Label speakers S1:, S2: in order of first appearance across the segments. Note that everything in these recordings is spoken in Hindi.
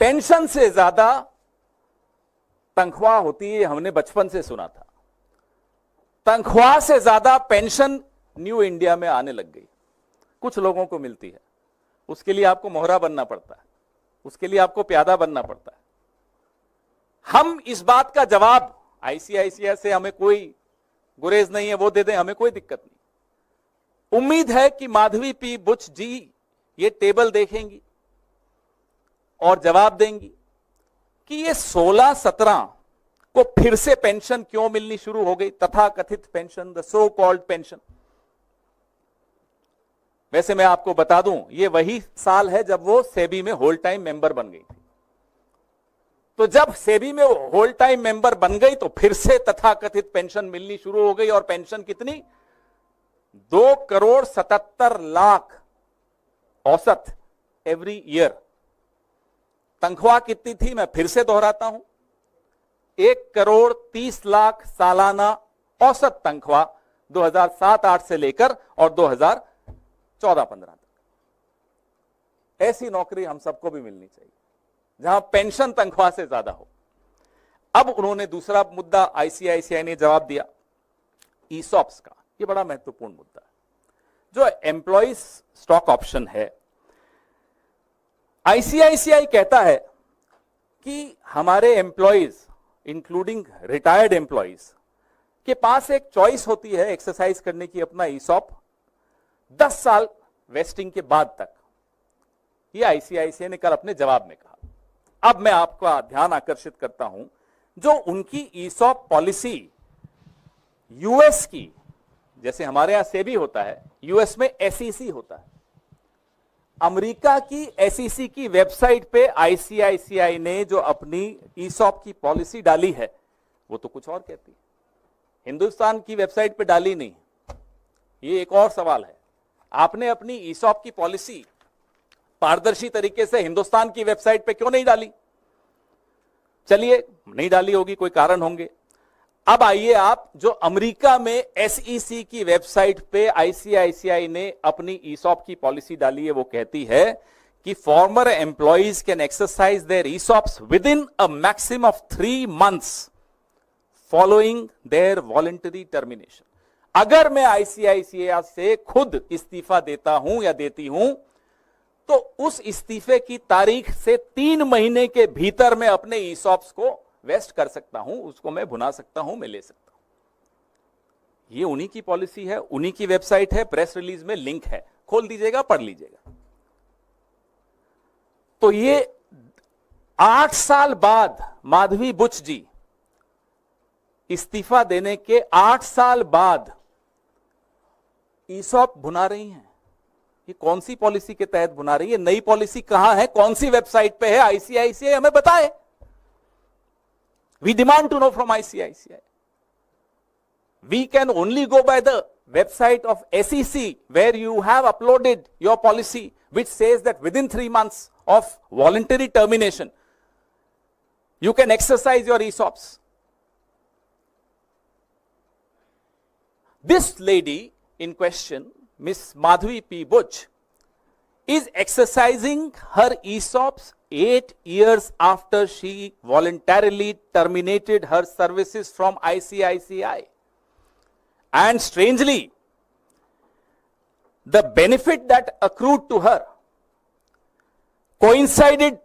S1: पेंशन से ज्यादा तनख्वाह होती है, हमने बचपन से सुना था। तनख्वाह से ज्यादा पेंशन न्यू इंडिया में आने लग गई, कुछ लोगों को मिलती है। उसके लिए आपको मोहरा बनना पड़ता है, उसके लिए आपको प्यादा बनना पड़ता है। हम इस बात का जवाब, आईसीआईसीआई से हमें कोई गुरेज नहीं है, वो दे दें, हमें कोई दिक्कत नहीं। उम्मीद है कि माधवी पी बुच जी ये टेबल देखेंगी और जवाब देंगी कि ये 16-17 को फिर से पेंशन क्यों मिलनी शुरू हो गई, तथा कथित pension, the so called pension. वैसे मैं आपको बता दूं, ये वही साल है जब वो सेबी में होल टाइम मेंबर बन गई थी। तो जब सेबी में होल टाइम मेंबर बन गई तो फिर से तथाकथित पेंशन मिलनी शुरू हो गई। और पेंशन कितनी? 2,77,00,000 औसत एवरी ईयर। तनख्वाह कितनी थी? मैं फिर से दोहराता हूं, 1,30,00,000 सालाना औसत तनख्वाह 2007-8 से लेकर और 2014-15 तक। ऐसी नौकरी हम सबको भी मिलनी चाहिए जहां पेंशन तनख्वाह से ज्यादा हो। अब उन्होंने दूसरा मुद्दा आईसीआईसीआई ने जवाब दिया ईसॉप्स का। यह बड़ा महत्वपूर्ण मुद्दा है। जो एम्प्लॉइज स्टॉक ऑप्शन है, आईसीआईसीआई कहता है कि हमारे एम्प्लॉइज इंक्लूडिंग रिटायर्ड एम्प्लॉइज के पास एक चॉइस होती है एक्सरसाइज करने की अपना ईसॉप 10 साल वेस्टिंग के बाद तक। ये आईसीआईसीआई ने कल अपने जवाब में कहा। अब मैं आपका ध्यान आकर्षित करता हूं, जो उनकी ईसॉप पॉलिसी यूएस की, जैसे हमारे यहां सेबी होता है, यूएस में एसईसी होता है। अमेरिका की एसईसी की वेबसाइट पे आईसीआईसीआई ने जो अपनी ईसॉप की पॉलिसी डाली है वो तो कुछ और कहती है, हिंदुस्तान की वेबसाइट पे डाली नहीं। ये एक और सवाल है, आपने अपनी ईसॉप की पॉलिसी पारदर्शी तरीके से हिंदुस्तान की वेबसाइट पे क्यों नहीं डाली? चलिए, नहीं डाली होगी, कोई कारण होंगे। अब आइए आप, जो अमेरिका में एसईसी की वेबसाइट पे आईसीआईसीआई ने अपनी ईसॉप की पॉलिसी डाली है, वो कहती है कि former employees can exercise their ESOPs within a maximum of 3 months following their voluntary termination. अगर मैं आईसीआईसीआई से खुद इस्तीफा देता हूं या देती हूं, तो उस इस्तीफे की तारीख से 3 महीने के भीतर मैं अपने ईसॉप्स को वेस्ट कर सकता हूं, उसको मैं भुना सकता हूं, मैं ले सकता हूं। ये उन्हीं की पॉलिसी है, उन्हीं की वेबसाइट है, प्रेस रिलीज में लिंक है, खोल दीजिएगा, पढ़ लीजिएगा। तो ये 8 साल बाद माधवी बुच जी इस्तीफा देने के 8 साल बाद ईसॉप भुना रही हैं। ये कौन सी पॉलिसी के तहत भुना रही है? नई पॉलिसी कहां है, कौन सी वेबसाइट पे है? आईसीआईसीआई हमें बताए। We demand to know from ICICI. We can only go by the website of SEC, where you have uploaded your policy, which says that within 3 months of voluntary termination, you can exercise your ESOPs. This lady in question, Miss Madhvi P. Buch, is exercising her ESOPs 8 years after she voluntarily terminated her services from ICICI. And strangely, the benefit that accrued to her coincided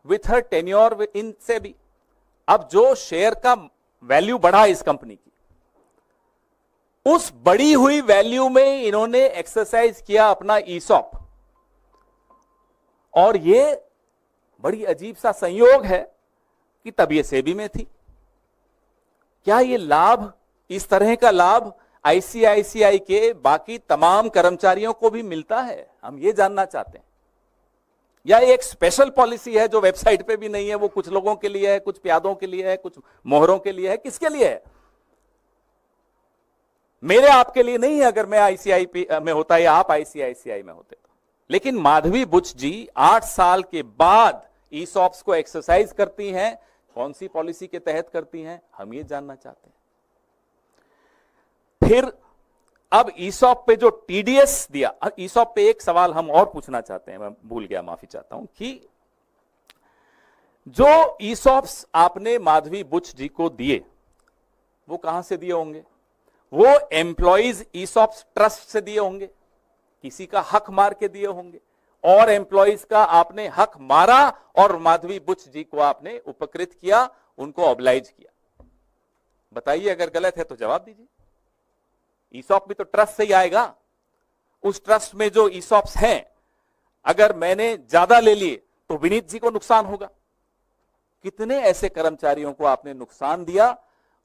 S1: with her tenure in SEBI. अब जो शेयर का वैल्यू बढ़ा इस कंपनी की, उस बढ़ी हुई वैल्यू में इन्होंने एक्सरसाइज किया अपना ईसॉप। और ये बड़ी अजीब सा संयोग है कि तब ये सेबी में थी। क्या ये लाभ, इस तरह का लाभ आईसीआईसीआई के बाकी तमाम कर्मचारियों को भी मिलता है? हम ये जानना चाहते हैं। या एक स्पेशल पॉलिसी है जो वेबसाइट पे भी नहीं है, वो कुछ लोगों के लिए है, कुछ प्यादों के लिए है, कुछ मोहरों के लिए है, किसके लिए है? मेरे आपके लिए नहीं है। अगर मैं आईसीआई में होता या आप आईसीआईसीआई में होते तो। लेकिन माधवी बुच जी 8 साल के बाद ईसॉप्स को एक्सरसाइज करती हैं। कौन सी पॉलिसी के तहत करती हैं, हम ये जानना चाहते हैं। फिर अब ईसॉप पे जो टीडीएस दिया, ईसॉप पे एक सवाल हम और पूछना चाहते हैं, मैं भूल गया, माफी चाहता हूं, कि जो ईसॉप्स आपने माधवी बुच जी को दिए वो कहां से दिए होंगे? वो एम्प्लॉइज ईसॉप्स ट्रस्ट से दिए होंगे, किसी का हक मार के दिए होंगे, और एम्प्लॉइज का आपने हक मारा और माधवी बुच जी को आपने उपकृत किया, उनको ऑब्लाइज किया। बताइए, अगर गलत है तो जवाब दीजिए। ईसॉप भी तो ट्रस्ट से ही आएगा। उस ट्रस्ट में जो ईसॉप्स हैं, अगर मैंने ज्यादा ले लिए तो विनीत जी को नुकसान होगा। कितने ऐसे कर्मचारियों को आपने नुकसान दिया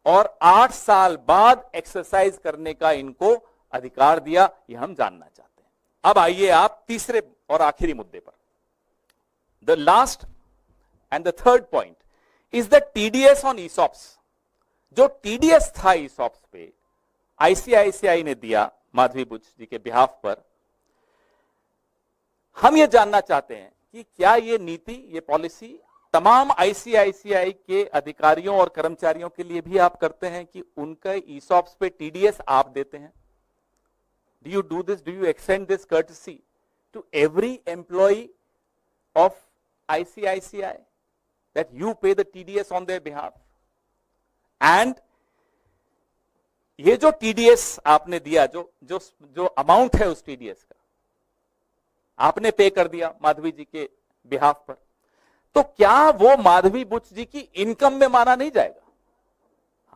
S1: और 8 साल बाद एक्सरसाइज करने का इनको अधिकार दिया, यह हम जानना चाहते हैं। अब आइए आप तीसरे और आखिरी मुद्दे पर। The last and the third point is the TDS on ESOPs. जो टीडीएस था ईसॉप्स पे, आईसीआईसीआई ने दिया माधवी बुच जी के बिहाफ पर। हम ये जानना चाहते हैं कि क्या ये नीति, ये पॉलिसी तमाम आईसीआईसीआई के अधिकारियों और कर्मचारियों के लिए भी आप करते हैं कि उनके ईसॉप्स पे टीडीएस आप देते हैं? Do you do this, do you extend this courtesy to every employee of ICICI that you pay the TDS on their behalf? And ये जो टीडीएस आपने दिया, जो अमाउंट है उस टीडीएस का आपने पे कर दिया माधवी जी के बिहाफ पर, तो क्या वो माधवी बुच जी की इनकम में माना नहीं जाएगा?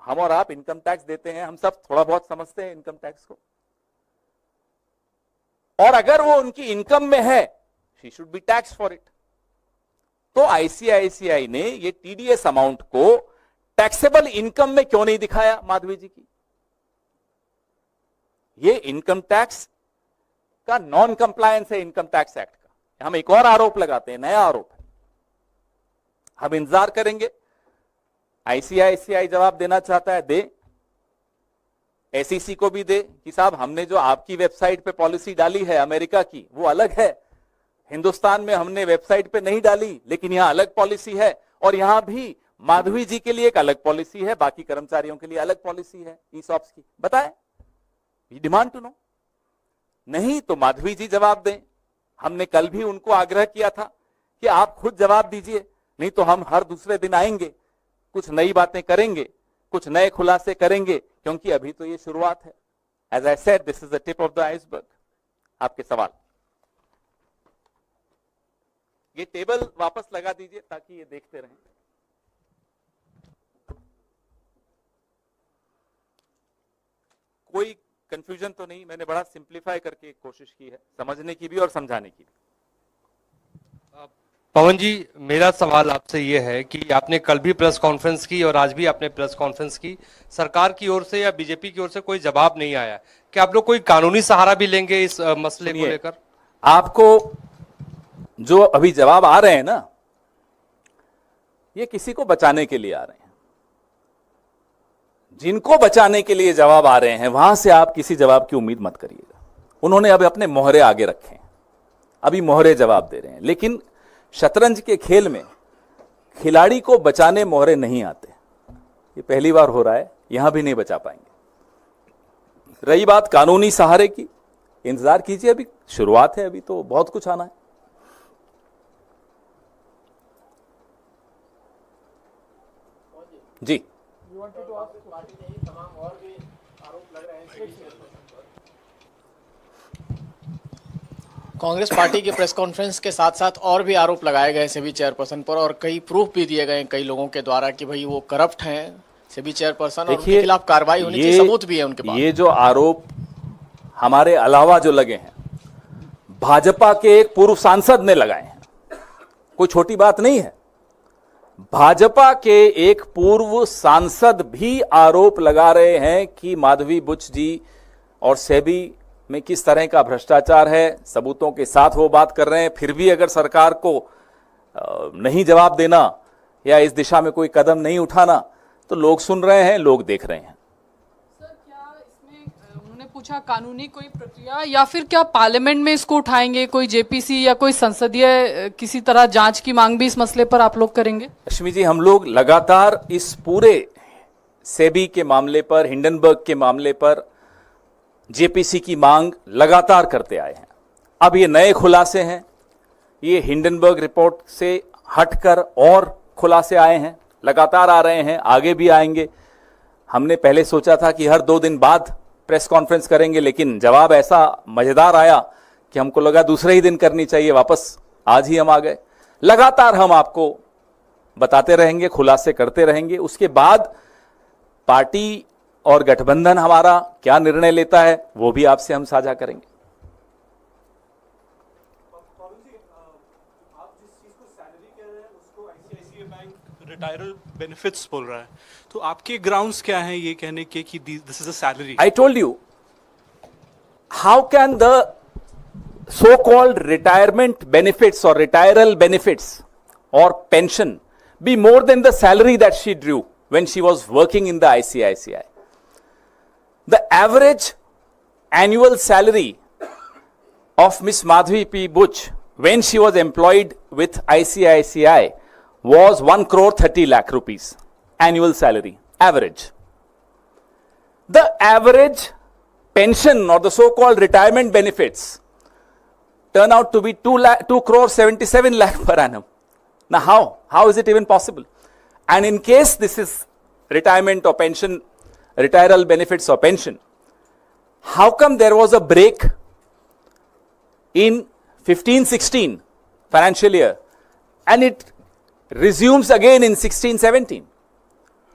S1: हम और आप इनकम टैक्स देते हैं, हम सब थोड़ा बहुत समझते हैं इनकम टैक्स को, और अगर वो उनकी इनकम में है, she should be tax for it. तो आईसीआईसीआई ने ये टीडीएस अमाउंट को टैक्सेबल इनकम में क्यों नहीं दिखाया माधवी जी की? ये इनकम टैक्स का नॉन कंप्लायंस है इनकम टैक्स एक्ट का। हम एक और आरोप लगाते हैं, नया आरोप है। हम इंतजार करेंगे, आईसीआईसीआई जवाब देना चाहता है दे, एसईसी को भी दे कि साहब हमने जो आपकी वेबसाइट पे पॉलिसी डाली है अमेरिका की वो अलग है, हिंदुस्तान में हमने वेबसाइट पे नहीं डाली, लेकिन यहां अलग पॉलिसी है, और यहां भी माधवी जी के लिए एक अलग पॉलिसी है, बाकी कर्मचारियों के लिए अलग पॉलिसी है ईसॉप्स की। बताएं, वी डिमांड टू नो। नहीं तो माधवी जी जवाब दें। हमने कल भी उनको आग्रह किया था कि आप खुद जवाब दीजिए, नहीं तो हम हर दूसरे दिन आएंगे, कुछ नई बातें करेंगे, कुछ नए खुलासे करेंगे, क्योंकि अभी तो ये शुरुआत है। As I said, this is the tip of the iceberg. आपके सवाल, ये टेबल वापस लगा दीजिए ताकि ये देखते रहें। कोई कंफ्यूजन तो नहीं? मैंने बड़ा सिंप्लीफाई करके कोशिश की है समझने की भी और समझाने की भी।
S2: पवन जी, मेरा सवाल आपसे ये है कि आपने कल भी प्रेस कॉन्फ्रेंस की और आज भी आपने प्रेस कॉन्फ्रेंस की, सरकार की ओर से या बीजेपी की ओर से कोई जवाब नहीं आया। क्या आप लोग कोई कानूनी सहारा भी लेंगे इस मसले को लेकर?
S1: आपको जो अभी जवाब आ रहे हैं ना, ये किसी को बचाने के लिए आ रहे हैं। जिनको बचाने के लिए जवाब आ रहे हैं, वहां से आप किसी जवाब की उम्मीद मत करिएगा। उन्होंने अब अपने मोहरे आगे रखे हैं, अभी मोहरे जवाब दे रहे हैं, लेकिन शतरंज के खेल में खिलाड़ी को बचाने मोहरे नहीं आते। ये पहली बार हो रहा है, यहां भी नहीं बचा पाएंगे। रही बात कानूनी सहारे की, इंतजार कीजिए, अभी शुरुआत है, अभी तो बहुत कुछ आना है। जी,
S3: कांग्रेस पार्टी के प्रेस कॉन्फ्रेंस के साथ साथ और भी आरोप लगाए गए सेबी चेयरपर्सन पर, और कई प्रूफ भी दिए गए कई लोगों के द्वारा कि भाई वो करप्ट हैं सेबी चेयरपर्सन, और उनके खिलाफ कार्रवाई होनी चाहिए, सबूत भी है उनके पास।
S1: ये जो आरोप हमारे अलावा जो लगे हैं, भाजपा के एक पूर्व सांसद ने लगाए हैं, कोई छोटी बात नहीं है। भाजपा के एक पूर्व सांसद भी आरोप लगा रहे हैं कि माधवी बुच जी और सेबी में किस तरह का भ्रष्टाचार है, सबूतों के साथ वो बात कर रहे हैं। फिर भी अगर सरकार को नहीं जवाब देना या इस दिशा में कोई कदम नहीं उठाना, तो लोग सुन रहे हैं, लोग देख रहे हैं।
S4: सर, क्या इसमें उन्होंने पूछा कानूनी कोई प्रक्रिया, या फिर क्या पार्लियामेंट में इसको उठाएंगे, कोई जेपीसी या कोई संसदीय किसी तरह जांच की मांग भी इस मसले पर आप लोग करेंगे?
S1: लक्ष्मी जी, हम लोग लगातार इस पूरे सेबी के मामले पर, हिंडनबर्ग के मामले पर जेपीसी की मांग लगातार करते आए हैं। अब ये नए खुलासे हैं, ये हिंडनबर्ग रिपोर्ट से हटकर और खुलासे आए हैं, लगातार आ रहे हैं, आगे भी आएंगे। हमने पहले सोचा था कि हर 2 दिन बाद प्रेस कॉन्फ्रेंस करेंगे, लेकिन जवाब ऐसा मजेदार आया कि हमको लगा दूसरे ही दिन करनी चाहिए, वापस आज ही हम आ गए। लगातार हम आपको बताते रहेंगे, खुलासे करते रहेंगे। उसके बाद पार्टी और गठबंधन हमारा क्या निर्णय लेता है वो भी आपसे हम साझा करेंगे।
S5: आप जिस चीज को सैलरी कह रहे हैं उसको आईसीआईसीआई बैंक रिटायरल बेनिफिट्स बोल रहा है, तो आपके ग्राउंड्स क्या हैं ये कहने के कि this is a salary?
S1: I told you, how can the so-called retirement benefits or retiral benefits or pension be more than the salary that she drew when she was working in the ICICI? The average annual salary of Miss Madhvi P. Buch when she was employed with ICICI was 1 crore 30 lakh rupees annual salary, average. The average pension or the so-called retirement benefits turn out to be 2 crore 77 lakh per annum. Now how is it even possible? And in case this is retirement or pension, retiral benefits or pension, how come there was a break in 15-16 financial year and it resumes again in 16-17,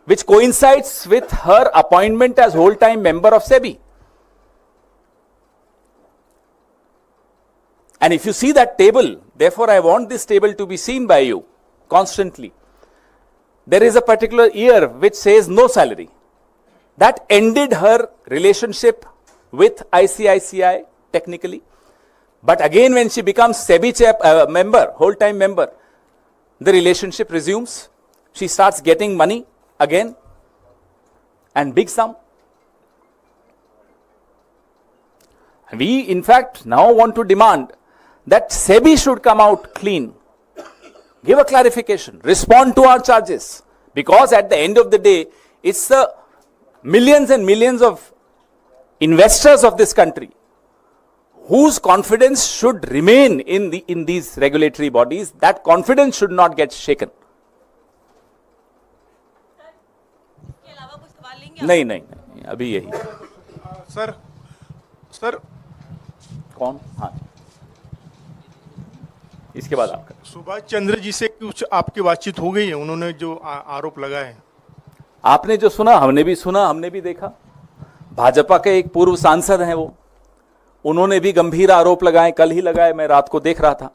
S1: which coincides with her appointment as whole-time member of SEBI? And if you see that table, therefore I want this table to be seen by you constantly. There is a particular year which says no salary. That ended her relationship with ICICI technically. But again, when she becomes SEBI member, whole-time member, the relationship resumes. She starts getting money again, and big sum. We, in fact, now want to demand that SEBI should come out clean, give a clarification, respond to our charges, because at the end of the day, it's the millions and millions of investors of this country whose confidence should remain in these regulatory bodies. That confidence should not get shaken. नहीं, अभी यही।
S5: सर
S1: कौन? हाँ, इसके बाद आपका।
S5: सुभाष चंद्र जी से कुछ आपकी बातचीत हो गई है? उन्होंने जो आरोप लगाए हैं,
S1: आपने जो सुना, हमने भी सुना, हमने भी देखा। भाजपा के एक पूर्व सांसद हैं वो, उन्होंने भी गंभीर आरोप लगाए, कल ही लगाए, मैं रात को देख रहा था।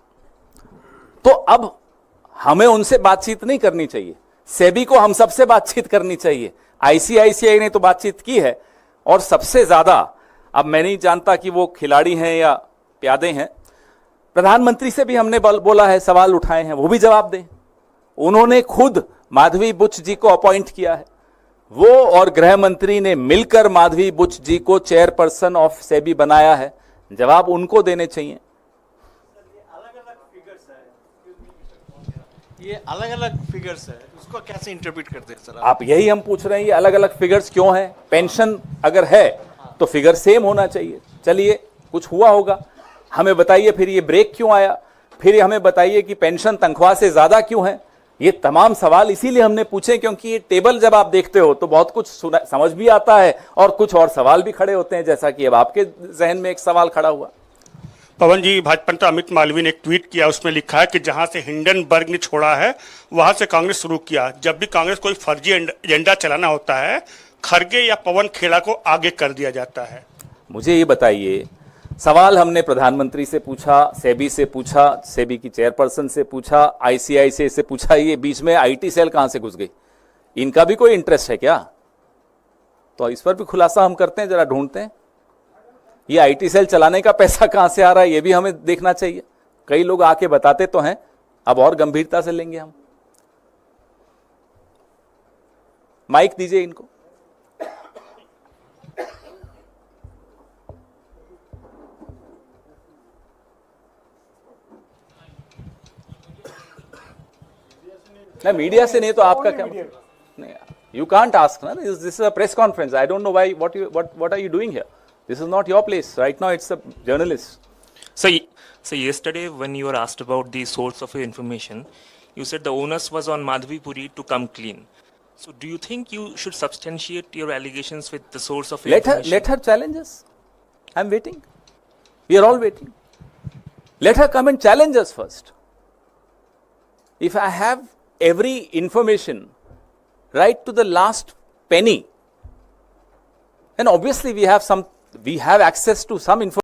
S1: तो अब हमें उनसे बातचीत नहीं करनी चाहिए, सेबी को हम सबसे बातचीत करनी चाहिए। आईसीआईसीआई ने तो बातचीत की है, और सबसे ज्यादा, अब मैं नहीं जानता कि वो खिलाड़ी हैं या प्यादे हैं, प्रधानमंत्री से भी हमने बोला है, सवाल उठाए हैं, वो भी जवाब दें। उन्होंने खुद माधवी बुच जी को अपॉइंट किया है, वो और गृह मंत्री ने मिलकर माधवी बुच जी को चेयरपर्सन ऑफ सेबी बनाया है, जवाब उनको देने चाहिए।
S6: ये अलग अलग फिगर्स है, उसको कैसे इंटरप्रेट करते हैं सर?
S1: आप यही हम पूछ रहे हैं, ये अलग अलग फिगर्स क्यों हैं? पेंशन अगर है तो फिगर सेम होना चाहिए। चलिए, कुछ हुआ होगा, हमें बताइए फिर ये ब्रेक क्यों आया, फिर हमें बताइए कि पेंशन तनख्वाह से ज्यादा क्यों है। ये तमाम सवाल इसीलिए हमने पूछे क्योंकि ये टेबल जब आप देखते हो तो बहुत कुछ समझ भी आता है और कुछ और सवाल भी खड़े होते हैं, जैसा कि अब आपके जहन में एक सवाल खड़ा हुआ।
S7: पवन जी, भाजपा नेता अमित मालवीय ने एक ट्वीट किया, उसमें लिखा है कि जहां से हिंडनबर्ग ने छोड़ा है वहां से कांग्रेस शुरू किया। जब भी कांग्रेस कोई फर्जी एजेंडा चलाना होता है, खरगे या पवन खेड़ा को आगे कर दिया जाता है।
S1: मुझे ये बताइए, सवाल हमने प्रधानमंत्री से पूछा, सेबी से पूछा, सेबी की चेयरपर्सन से पूछा, आईसीआईसीआई से पूछा, ये बीच में आईटी सेल कहां से घुस गई? इनका भी कोई इंटरेस्ट है क्या? तो इस पर भी खुलासा हम करते हैं, जरा ढूंढते हैं। ये आईटी सेल चलाने का पैसा कहां से आ रहा है, ये भी हमें देखना चाहिए। कई लोग आके बताते तो हैं, अब और गंभीरता से लेंगे हम। माइक दीजिए इनको। नहीं, मीडिया से नहीं तो आपका क्या मतलब? नहीं, यू कांट आस्क ना, this is a press conference. I don't know why, what are you doing here? This is not your place. Right now, it's a journalist.
S8: So yesterday when you were asked about the source of your information, you said the onus was on Madhavi Puri to come clean. So do you think you should substantiate your allegations with the source of information?
S1: Let her challenge us. I'm waiting. We are all waiting. Let her come and challenge us first. If I have every information right to the last penny, then obviously we have access to some information.